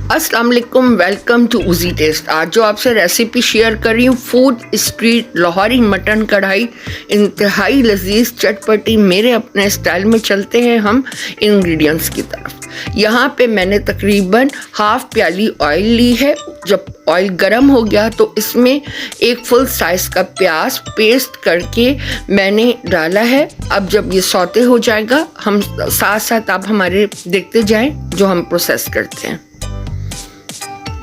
अस्सलाम वालेकुम, welcome to उजी test. आज जो आपसे रेसिपी शेयर कर रही हूँ, फूड स्ट्रीट लाहौरी मटन कढ़ाई, इंतहाई लजीज चटपटी। मेरे अपने स्टाइल में चलते हैं हम इंग्रेडिएंट्स की तरफ। यहाँ पे मैंने तकरीबन हाफ प्याली ऑयल ली है। जब ऑयल गर्म हो गया तो इसमें एक फुल साइज़ का प्याज पेस्ट करके मैंने डाला है। अब जब ये सौते हो जाएगा, हम साथ साथ आप हमारे देखते जाएं जो हम प्रोसेस करते हैं।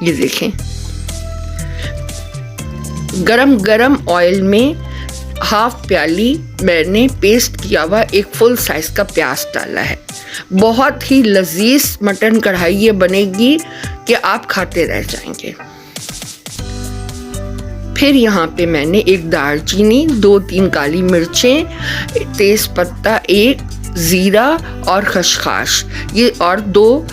ये देखें, गरम गरम ऑयल में हाफ प्याली मैंने पेस्ट किया हुआ एक फुल साइज का प्याज डाला है। बहुत ही लजीज मटन कढ़ाई ये बनेगी कि आप खाते रह जाएंगे। फिर यहाँ पे मैंने एक दालचीनी, 2-3 काली मिर्चें, तेज पत्ता, 1 जीरा और खसखस, ये और 2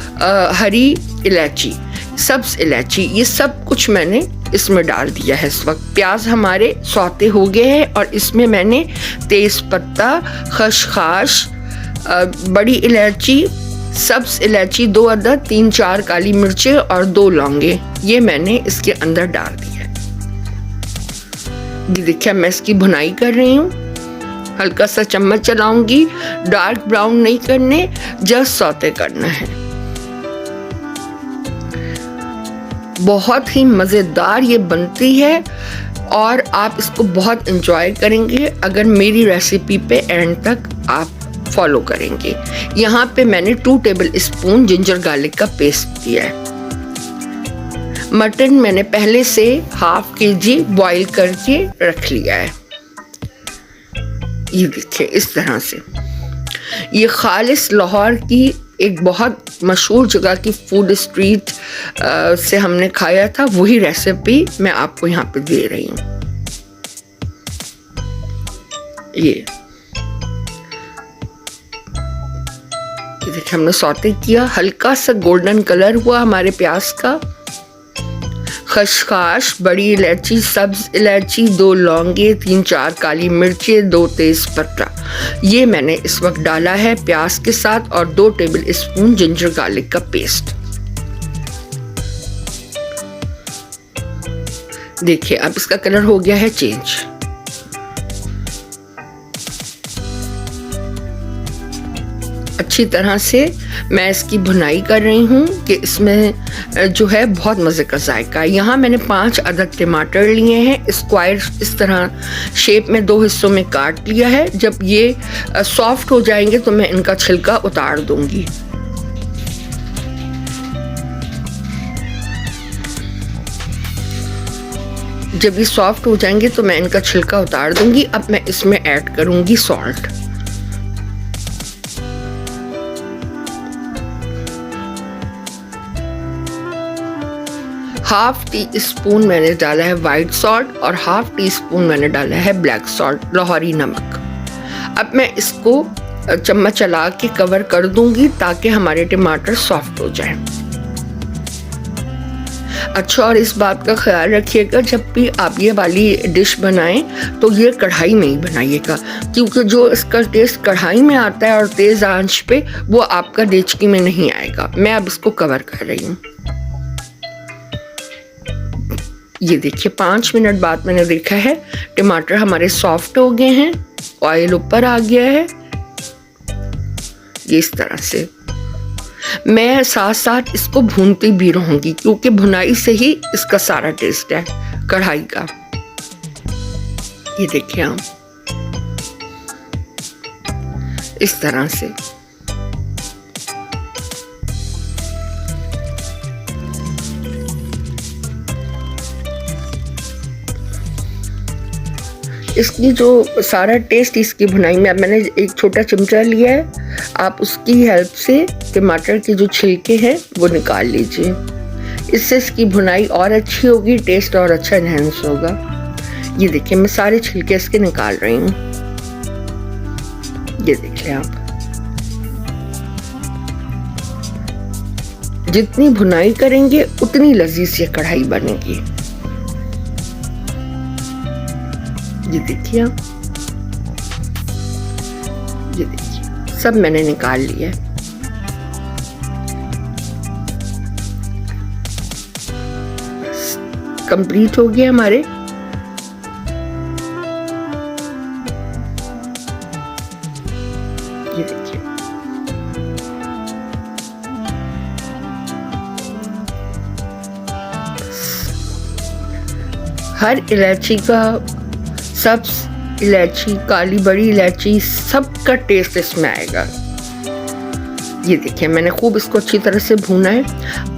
हरी इलायची, सब्ज इलायची, ये सब कुछ मैंने इसमें डाल दिया है। इस वक्त प्याज हमारे सौते हो गए हैं और इसमें मैंने तेज पत्ता, खसखस, बड़ी इलायची, सब्ज इलायची 2 अदद, 3-4 काली मिर्चें और 2 लौंगे, ये मैंने इसके अंदर डाल दिया है। ये देखिए, मैं इसकी भुनाई कर रही हूँ। हल्का सा चम्मच चलाऊंगी, डार्क ब्राउन नहीं करने, जस्ट सौते करना है। बहुत ही मज़ेदार ये बनती है और आप इसको बहुत इंजॉय करेंगे अगर मेरी रेसिपी पे एंड तक आप फॉलो करेंगे। यहाँ पे मैंने 2 टेबल स्पून जिंजर गार्लिक का पेस्ट दिया है। मटन मैंने पहले से ½ kg बॉईल करके रख लिया है। ये देखिए, इस तरह से ये खालिस लाहौर की एक बहुत मशहूर जगह की फूड स्ट्रीट से हमने खाया था, वही रेसिपी मैं आपको यहाँ पे दे रही हूँ। ये देखिए, हमने सौते किया, हल्का सा गोल्डन कलर हुआ हमारे प्याज का। खसखस, बड़ी इलायची, सब्ज इलायची, 2 लौंगे, 3-4 काली मिर्चें, 2 तेज पत्ता, ये मैंने इस वक्त डाला है प्याज के साथ, और 2 टेबल स्पून जिंजर गार्लिक का पेस्ट। देखिए, अब इसका कलर हो गया है चेंज। अच्छी तरह से मैं इसकी भुनाई कर रही हूँ कि इसमें जो है बहुत मज़े का जायका है। यहाँ मैंने 5 अदद टमाटर लिए हैं, स्क्वायर इस तरह शेप में 2 हिस्सों में काट लिया है। जब ये सॉफ्ट हो जाएंगे तो मैं इनका छिलका उतार दूंगी। जब ये सॉफ्ट हो जाएंगे तो मैं इनका छिलका उतार दूंगी। अब मैं इसमें ऐड करूंगी सॉल्ट। ½ टीस्पून मैंने डाला है वाइट सॉल्ट और ½ टीस्पून मैंने डाला है ब्लैक सॉल्ट, लाहौरी नमक। अब मैं इसको चम्मच चला के कवर कर दूंगी ताकि हमारे टमाटर सॉफ्ट हो जाएं। अच्छा, और इस बात का ख्याल रखिएगा, जब भी आप ये वाली डिश बनाएं तो ये कढ़ाई में ही बनाइएगा, क्योंकि जो इसका टेस्ट कढ़ाई में आता है और तेज़ आंच पे, वो आपका डेचकी में नहीं आएगा। मैं अब इसको कवर कर रही हूँ। ये देखिए, 5 मिनट बाद मैंने देखा है टमाटर हमारे सॉफ्ट हो गए हैं, ऑयल ऊपर आ गया है। ये इस तरह से मैं साथ साथ इसको भूनती भी रहूंगी, क्योंकि भुनाई से ही इसका सारा टेस्ट है कढ़ाई का। ये देखिए आप, इस तरह से इसकी जो सारा टेस्ट इसकी भुनाई में, अब मैंने एक छोटा चमचा लिया है, आप उसकी हेल्प से टमाटर के जो छिलके हैं वो निकाल लीजिए। इससे इसकी भुनाई और अच्छी होगी, टेस्ट और अच्छा एनहांस होगा। ये देखिए, मैं सारे छिलके इसके निकाल रही हूँ। ये देखिए आप, जितनी भुनाई करेंगे उतनी लजीज ये कढ़ाई बनेगी। ये देखिए आप, ये देखिए, सब मैंने निकाल लिया। कंप्लीट हो गए हमारे। ये देखिए, हर इलायची का, सब इलायची, काली बड़ी इलायची, सबका टेस्ट इसमें आएगा। ये देखिए, मैंने खूब इसको अच्छी तरह से भूना है।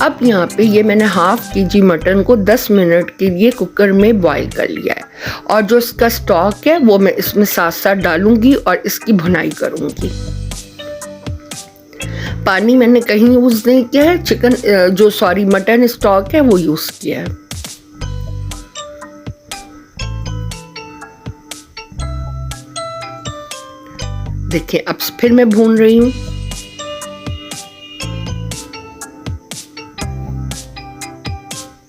अब यहाँ पे ये मैंने हाफ केजी मटन को 10 मिनट के लिए कुकर में बॉईल कर लिया है, और जो इसका स्टॉक है वो मैं इसमें साथ साथ डालूंगी और इसकी भुनाई करूंगी। पानी मैंने कहीं यूज नहीं किया है, मटन स्टॉक है वो यूज किया है। देखिए, अब फिर मैं भून रही हूँ।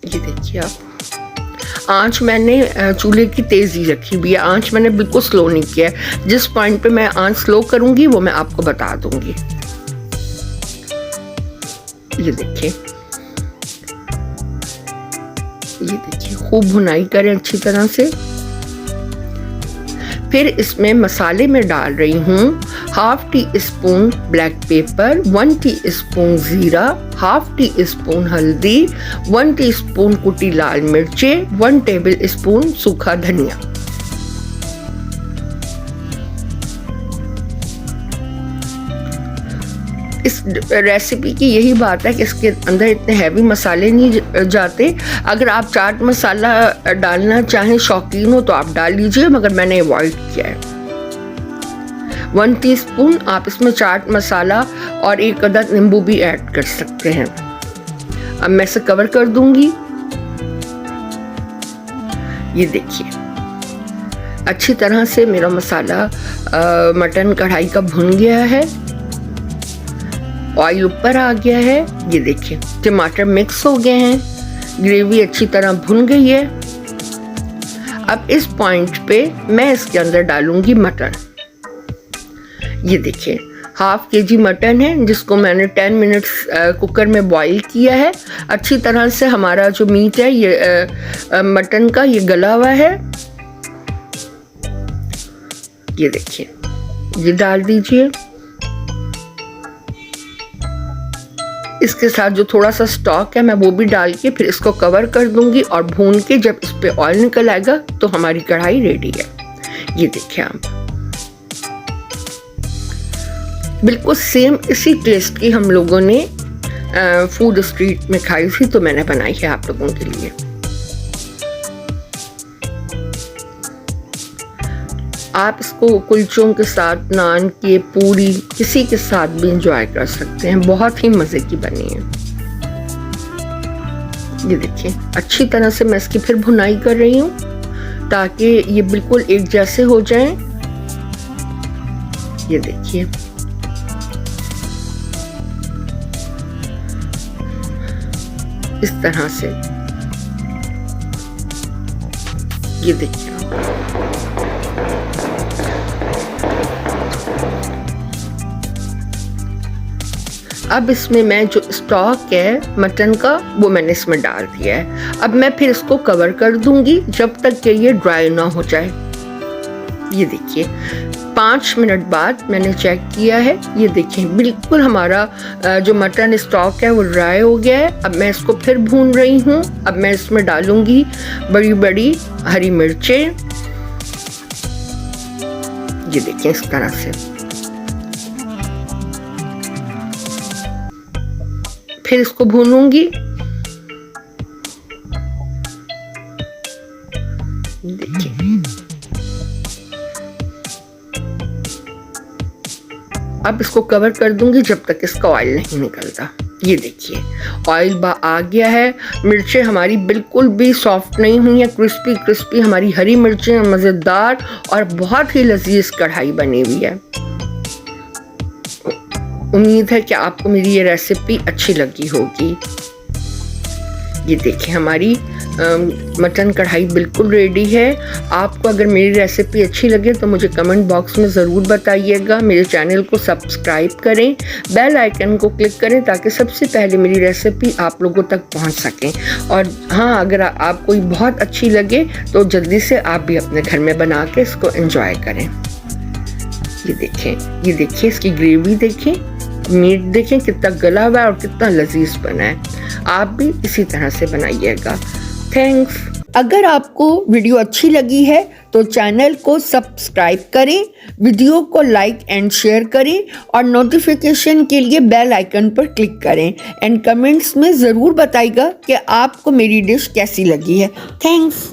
ये देखिए, आप आंच मैंने चूल्हे की तेजी रखी हुई है, आंच मैंने बिल्कुल स्लो नहीं किया है। जिस पॉइंट पे मैं आंच स्लो करूंगी वो मैं आपको बता दूंगी। ये देखिए, खूब भुनाई करें अच्छी तरह से। फिर इसमें मसाले में डाल रही हूँ half tea spoon black pepper, 1 teaspoon जीरा, हाफ टी स्पून हल्दी, 1 टीस्पून कुटी लाल मिर्चें, 1 टेबल स्पून सूखा धनिया। इस रेसिपी की यही बात है कि इसके अंदर इतने हैवी मसाले नहीं जाते। अगर आप चाट मसाला डालना चाहें, शौकीन हो, तो आप डाल लीजिए, मगर मैंने अवॉइड किया है। 1 टीस्पून आप इसमें चाट मसाला और 1 अदद नींबू भी ऐड कर सकते हैं। अब मैं इसे कवर कर दूंगी। ये देखिए, अच्छी तरह से मेरा मसाला मटन कढ़ाई का भुन गया है, ऑयल ऊपर आ गया है। ये देखिए, टमाटर मिक्स हो गए हैं, ग्रेवी अच्छी तरह भुन गई है। अब इस पॉइंट पे मैं इसके अंदर डालूंगी मटन। ये देखिए, हाफ केजी मटन है जिसको मैंने 10 मिनट्स कुकर में बॉईल किया है। अच्छी तरह से हमारा जो मीट है ये मटन का ये गला हुआ है। ये देखिए, ये डाल दीजिए। इसके साथ जो थोड़ा सा स्टॉक है मैं वो भी डाल के फिर इसको कवर कर दूंगी और भून के जब इस पे ऑयल निकल आएगा तो हमारी कढ़ाई रेडी है। ये देखिए, आप बिल्कुल सेम इसी टेस्ट की हम लोगों ने फूड स्ट्रीट में खाई थी, तो मैंने बनाई है आप लोगों के लिए। आप इसको कुलचों के साथ, नान के, पूरी, किसी के साथ भी इंजॉय कर सकते हैं। बहुत ही मज़े की बनी है। ये देखिए, अच्छी तरह से मैं इसकी फिर भुनाई कर रही हूँ ताकि ये बिल्कुल एक जैसे हो जाएं। ये देखिए, इस तरह से। ये देखिए, अब इसमें मैं जो स्टॉक है मटन का वो मैंने इसमें डाल दिया है। अब मैं फिर इसको कवर कर दूंगी जब तक कि ये ड्राई ना हो जाए। ये देखिए, 5 मिनट बाद मैंने चेक किया है। ये देखिए, बिल्कुल हमारा जो मटन स्टॉक है वो ड्राई हो गया है। अब मैं इसको फिर भून रही हूँ। अब मैं इसमें डालूंगी बड़ी बड़ी हरी मिर्चें। ये देखिए, इस तरह से। फिर इसको भूनूंगी। देखिए, अब इसको कवर कर दूंगी जब तक इसका ऑयल नहीं निकलता। ये देखिए, ऑयल आ गया है। मिर्चें हमारी बिल्कुल भी सॉफ्ट नहीं हुई है, क्रिस्पी क्रिस्पी हमारी हरी मिर्चें, मज़ेदार और बहुत ही लजीज कढ़ाई बनी हुई है। उम्मीद है कि आपको मेरी ये रेसिपी अच्छी लगी होगी। ये देखिए हमारी मटन कढ़ाई बिल्कुल रेडी है। आपको अगर मेरी रेसिपी अच्छी लगे तो मुझे कमेंट बॉक्स में ज़रूर बताइएगा। मेरे चैनल को सब्सक्राइब करें, बेल आइकन को क्लिक करें ताकि सबसे पहले मेरी रेसिपी आप लोगों तक पहुंच सकें। और हाँ, अगर आपको ये बहुत अच्छी लगे तो जल्दी से आप भी अपने घर में बना के इसको एंजॉय करें। ये देखिए इसकी ग्रेवी देखें, मीट देखें कितना गला हुआ है और कितना लजीज बना है। आप भी इसी तरह से बनाइएगा। थैंक्स। अगर आपको वीडियो अच्छी लगी है तो चैनल को सब्सक्राइब करें, वीडियो को लाइक एंड शेयर करें और नोटिफिकेशन के लिए बेल आइकन पर क्लिक करें। एंड कमेंट्स में ज़रूर बताइएगा कि आपको मेरी डिश कैसी लगी है। थैंक्स।